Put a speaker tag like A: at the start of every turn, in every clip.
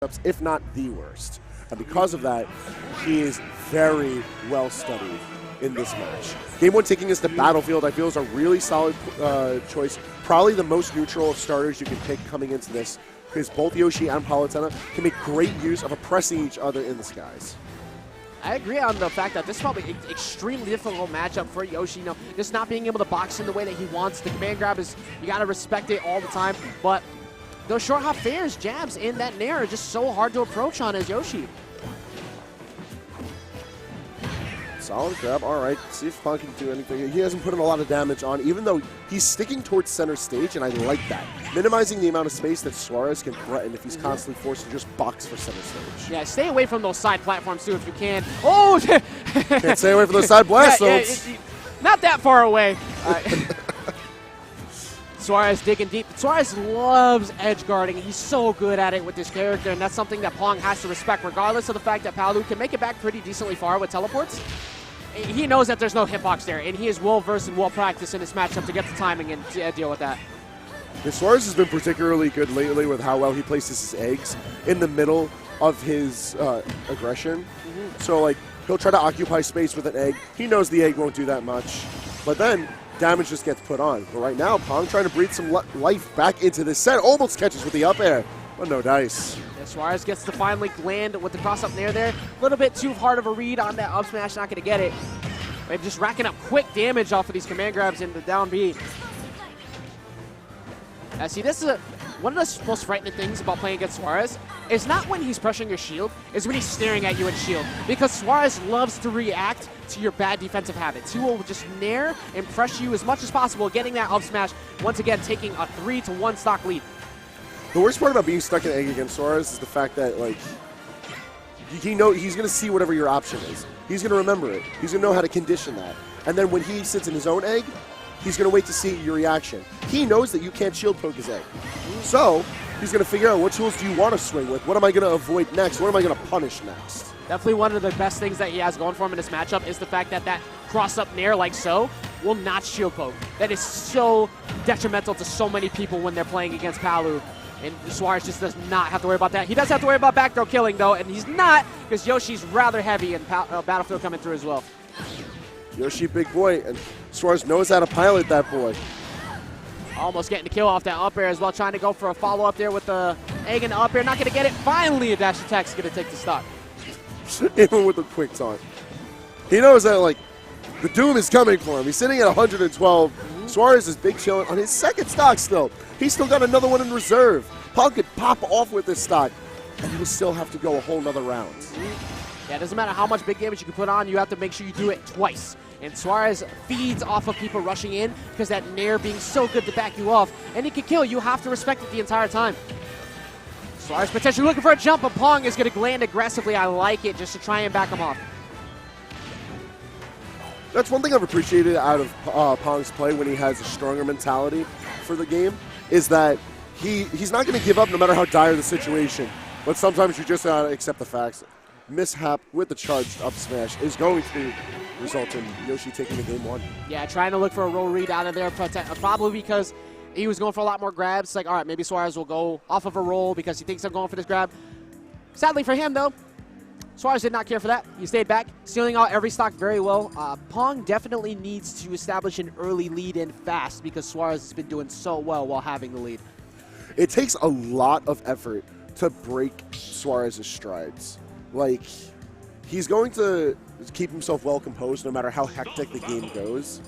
A: matchups, if not the worst. And because of that, he is very well studied in this match. Game 1 taking us to Battlefield, I feel, is a really solid choice. Probably the most neutral of starters you can pick coming into this, because both Yoshi and Palutena can make great use of oppressing each other in the skies.
B: I agree on the fact that this is probably an extremely difficult matchup for Yoshi. You know, just not being able to box in the way that he wants. The command grab is, you got to respect it all the time. But those short hop fairs, jabs in that nair are just so hard to approach on as Yoshi.
A: Solid grab. All right. See if Pong can do anything. He hasn't put in a lot of damage on, even though he's sticking towards center stage, and I like that. Minimizing the amount of space that Suarez can threaten if he's constantly forced to just box for center stage.
B: Yeah, stay away from those side platforms, too, if you can. Oh!
A: Can't stay away from those side blast zones.
B: Not that far away. Suarez digging deep. Suarez loves edge guarding. He's so good at it with this character, and that's something that Pong has to respect, regardless of the fact that Palu can make it back pretty decently far with teleports. He knows that there's no hitbox there, and he is well-versed and well-practiced in this matchup to get the timing and deal with that.
A: Yeah, Suarez has been particularly good lately with how well he places his eggs in the middle of his aggression. So, like, he'll try to occupy space with an egg. He knows the egg won't do that much, but then damage just gets put on. But right now, Pong trying to breathe some life back into this set. Almost catches with the up air, but no dice.
B: Suarez gets to finally land with the cross-up nair there. A little bit too hard of a read on that up smash, not going to get it. But just racking up quick damage off of these command grabs in the down B. See, this is one of the most frightening things about playing against Suarez is not when he's pressuring your shield, is when he's staring at you in shield. Because Suarez loves to react to your bad defensive habits. He will just nair and pressure you as much as possible, getting that up smash, once again taking a 3-1 stock lead.
A: The worst part about being stuck in egg against Suarez is the fact that, like, he's going to see whatever your option is. He's going to remember it. He's going to know how to condition that. And then when he sits in his own egg, he's going to wait to see your reaction. He knows that you can't shield poke his egg. So he's going to figure out what tools do you want to swing with? What am I going to avoid next? What am I going to punish next?
B: Definitely one of the best things that he has going for him in this matchup is the fact that that cross-up nair like so will not shield poke. That is so detrimental to so many people when they're playing against Palu. And Suarez just does not have to worry about that. He does have to worry about back throw killing, though, and he's not, because Yoshi's rather heavy and Battlefield coming through as well.
A: Yoshi, big boy, and Suarez knows how to pilot that boy.
B: Almost getting the kill off that up air as well, trying to go for a follow-up there with the egg and the up air. Not going to get it. Finally, a dash attack is going to take the stock.
A: Even with the quick taunt. He knows that, like, the doom is coming for him. He's sitting at 112. Suarez is big chilling on his second stock still. He's still got another one in reserve. Pong could pop off with this stock, and he will still have to go a whole nother round.
B: Yeah, it doesn't matter how much big damage you can put on, you have to make sure you do it twice. And Suarez feeds off of people rushing in because that nair being so good to back you off, and he can kill. You have to respect it the entire time. Suarez potentially looking for a jump, but Pong is going to land aggressively. I like it just to try and back him off.
A: That's one thing I've appreciated out of Pong's play when he has a stronger mentality for the game, is that he's not going to give up no matter how dire the situation. But sometimes you just gotta accept the facts. Mishap with the charged up smash is going to result in Yoshi taking the game 1.
B: Yeah, trying to look for a roll read out of there, probably because he was going for a lot more grabs. Like, all right, maybe Suarez will go off of a roll because he thinks I'm going for this grab. Sadly for him, though, Suarez did not care for that. He stayed back, stealing out every stock very well. Pong definitely needs to establish an early lead in fast because Suarez has been doing so well while having the lead.
A: It takes a lot of effort to break Suarez's strides. Like, he's going to keep himself well composed no matter how hectic the game goes.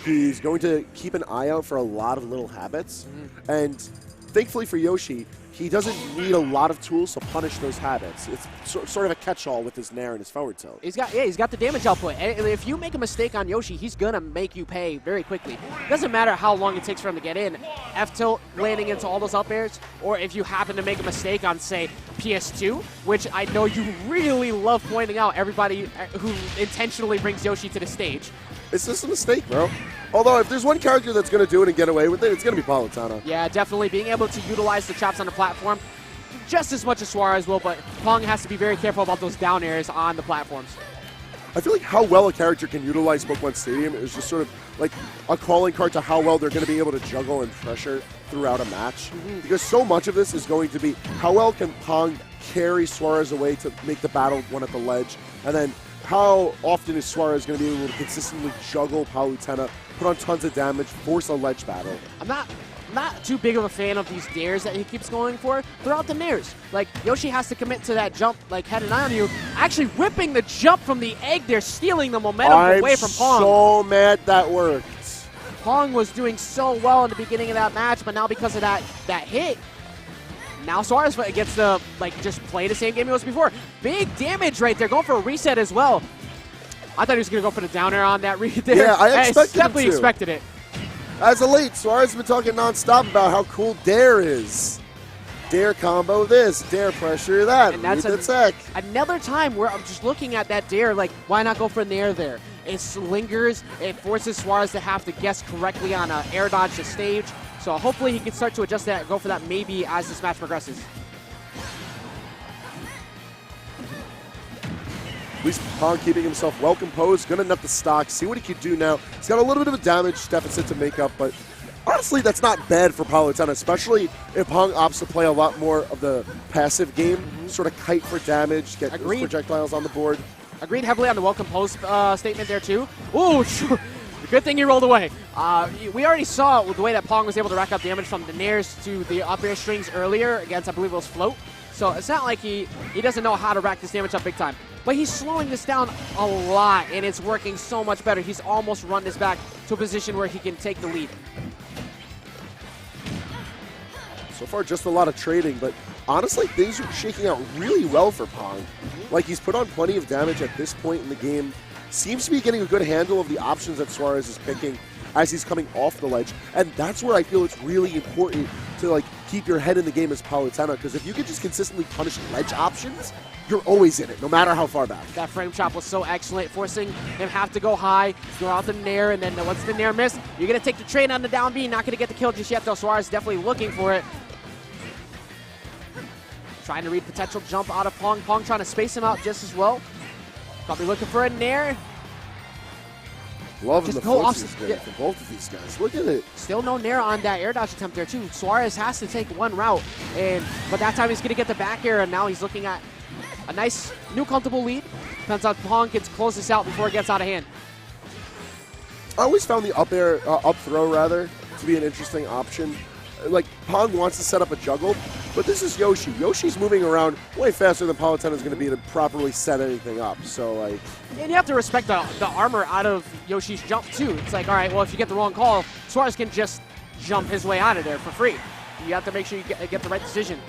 A: He's going to keep an eye out for a lot of little habits. And thankfully for Yoshi, he doesn't need a lot of tools to punish those habits. It's sort of a catch-all with his nair and his forward tilt.
B: He's got the damage output. And if you make a mistake on Yoshi, he's going to make you pay very quickly. It doesn't matter how long it takes for him to get in. F-tilt landing into all those up airs, or if you happen to make a mistake on, say, PS2, which I know you really love pointing out everybody who intentionally brings Yoshi to the stage.
A: It's just a mistake, bro. Although, if there's one character that's going to do it and get away with it, it's going to be Palutena.
B: Yeah, definitely. Being able to utilize the chops on the platform just as much as Suarez will, but Pong has to be very careful about those down airs on the platforms.
A: I feel like how well a character can utilize Pokemon Stadium is just sort of like a calling card to how well they're going to be able to juggle and pressure throughout a match. Because so much of this is going to be how well can Pong carry Suarez away to make the battle one at the ledge? And then how often is Suarez going to be able to consistently juggle Palutena, put on tons of damage, force a ledge battle?
B: I'm not too big of a fan of these dares that he keeps going for. Throw out the nairs. Like, Yoshi has to commit to that jump, like, had an eye on you. Actually whipping the jump from the egg there, stealing the momentum away from Pong.
A: I'm so mad that worked.
B: Pong was doing so well in the beginning of that match, but now because of that hit, now Suarez gets to, like, just play the same game he was before. Big damage right there, going for a reset as well. I thought he was going to go for the down air on that read there.
A: Yeah, I
B: definitely expected it.
A: As of late, Suarez has been talking nonstop about how cool dare is. Dare combo this, dare pressure that,
B: and that's another time where I'm just looking at that dare, like, why not go for an air there? It lingers, it forces Suarez to have to guess correctly on an air dodge to stage. So hopefully he can start to adjust that and go for that maybe as this match progresses.
A: At least Pong keeping himself well composed, good enough to stock, see what he can do now. He's got a little bit of a damage deficit to make up, but honestly, that's not bad for Palutena, especially if Pong opts to play a lot more of the passive game, sort of kite for damage, get those projectiles on the board.
B: Agreed heavily on the welcome post statement there, too. Ooh, sure. Good thing he rolled away. We already saw the way that Pong was able to rack up damage from the nairs to the up air strings earlier against, I believe it was Float. So it's not like he doesn't know how to rack this damage up big time. But he's slowing this down a lot, and it's working so much better. He's almost run this back to a position where he can take the lead.
A: So far, just a lot of trading, but honestly, things are shaking out really well for Pong. Like, he's put on plenty of damage at this point in the game. Seems to be getting a good handle of the options that Suarez is picking as he's coming off the ledge. And that's where I feel it's really important to, like, keep your head in the game as Palutena, because if you can just consistently punish ledge options, you're always in it, no matter how far back.
B: That frame chop was so excellent, forcing him have to go high, throw out the nair, and then once the nair missed, you're going to take the trade on the down B. Not going to get the kill just yet, though. Suarez definitely looking for it. Trying to read potential jump out of Pong. Pong trying to space him out just as well. Probably looking for a nair.
A: Loving the forces from both of these guys. Look at it.
B: Still no nair on that air dodge attempt there, too. Suarez has to take one route, but that time he's going to get the back air, and now he's looking at a nice, new comfortable lead. Depends on Pong can close this out before it gets out of hand.
A: I always found the up air, up throw rather, to be an interesting option. Like, Pong wants to set up a juggle, but this is Yoshi. Yoshi's moving around way faster than Palutena is going to be to properly set anything up. So, like,
B: and you have to respect the armor out of Yoshi's jump, too. It's like, all right, well, if you get the wrong call, Suarez can just jump his way out of there for free. You have to make sure you get the right decision.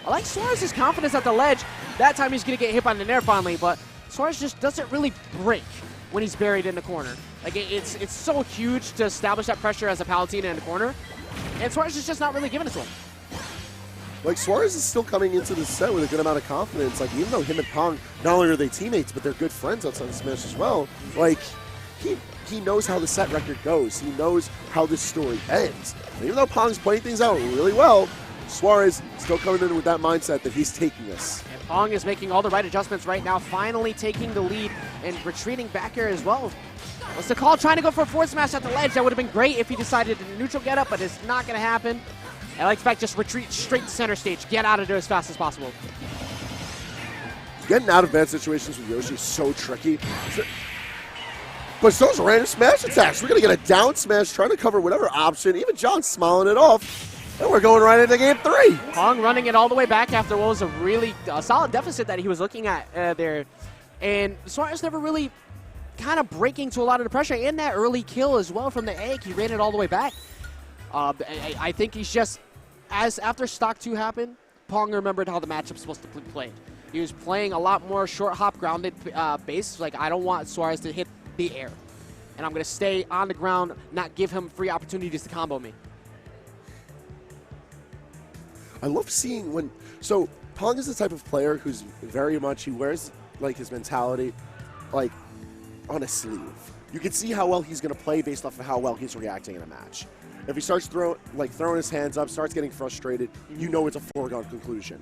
B: I like Suarez's confidence at the ledge. That time he's going to get hit by the nair finally, but Suarez just doesn't really break when he's buried in the corner. Like, it's so huge to establish that pressure as a Palutena in the corner, and Suarez is just not really giving it to him.
A: Like, Suarez is still coming into this set with a good amount of confidence. Like, even though him and Pong, not only are they teammates, but they're good friends outside of Smash as well. Like, he knows how the set record goes. He knows how this story ends. And even though Pong's playing things out really well, Suarez still coming in with that mindset that he's taking this.
B: And Pong is making all the right adjustments right now, finally taking the lead and retreating back here as well. What's the call? Trying to go for a forward smash at the ledge. That would have been great if he decided to neutral get up, but it's not going to happen. I like expect just retreat straight to center stage. Get out of there as fast as possible.
A: Getting out of bad situations with Yoshi is so tricky. But those random smash attacks. We're going to get a down smash trying to cover whatever option. Even John's smiling it off. And we're going right into game 3.
B: Pong running it all the way back after what was a really solid deficit that he was looking at there. And Suarez never really kind of breaking to a lot of the pressure. And that early kill as well from the egg. He ran it all the way back. I think he's just, as after Stock 2 happened, Pong remembered how the matchup's supposed to be played. He was playing a lot more short hop grounded base. Like, I don't want Suarez to hit the air. And I'm going to stay on the ground, not give him free opportunities to combo me.
A: I love seeing when, so Pong is the type of player who's very much, he wears like his mentality like on a sleeve. You can see how well he's going to play based off of how well he's reacting in a match. If he starts throwing his hands up, starts getting frustrated, you know it's a foregone conclusion.